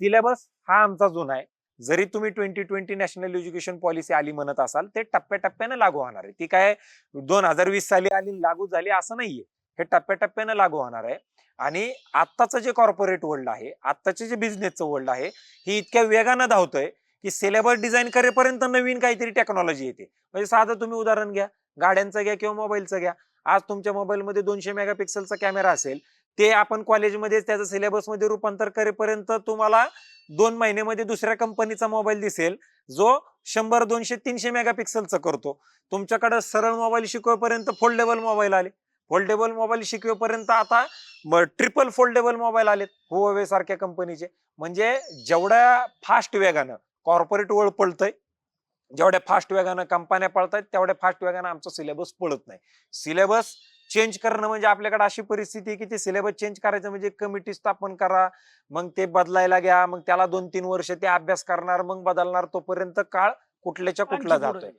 Syllabus हा आमचा जुना आहे. जरी तुम्ही 2020 नॅशनल एज्युकेशन पॉलिसी आली म्हणत असाल, ते टप्प्याटप्प्याने लागू होणार आहे. ती काय 2020 साली आली लागू झाली असं नाहीये. हे टप्प्याटप्प्याने लागू होणार आहे. आणि आत्ताचं जे कॉर्पोरेट वर्ल्ड आहे, आत्ताचे जे बिझनेसचं वर्ल्ड आहे, ही इतक्या वेगानं धावतंय की सिलेबस डिझाईन करेपर्यंत नवीन काहीतरी टेक्नॉलॉजी येते. म्हणजे साधं तुम्ही उदाहरण घ्या, गाड्यांचं घ्या किंवा मोबाईलचं घ्या. आज तुमच्या मोबाईलमध्ये 200 मेगापिक्सलचा कॅमेरा असेल, ते आपण कॉलेजमध्ये त्याचं सिलेबसमध्ये रूपांतर करेपर्यंत तुम्हाला 2 महिन्यामध्ये दुसऱ्या कंपनीचा मोबाईल दिसेल, जो 100, 200, 300 मेगापिक्सलचा करतो. तुमच्याकडे सरळ मोबाईल शिकवेपर्यंत फोल्डेबल मोबाईल आले. फोल्डेबल मोबाईल शिकवेपर्यंत आता ट्रिपल फोल्डेबल मोबाईल आलेत हुआवे सारख्या कंपनीचे. म्हणजे जेवढ्या फास्ट वेगानं कॉर्पोरेट वर्ल्ड पळतंय, जेवढ्या फास्ट वेगानं कंपन्या पळतायत, तेवढ्या फास्ट वेगानं आमचा सिलेबस पळत नाही. सिलेबस चेंज करणं म्हणजे आपल्याकडे अशी परिस्थिती आहे की ते सिलेबस चेंज करायचं म्हणजे कमिटी स्थापन करा, मग ते बदलायला घ्या, मग त्याला 2-3 वर्ष ते अभ्यास करणार, मग बदलणार, तोपर्यंत काळ कुठल्याच्या आणखी कुठला पुढे जातोय. गेले.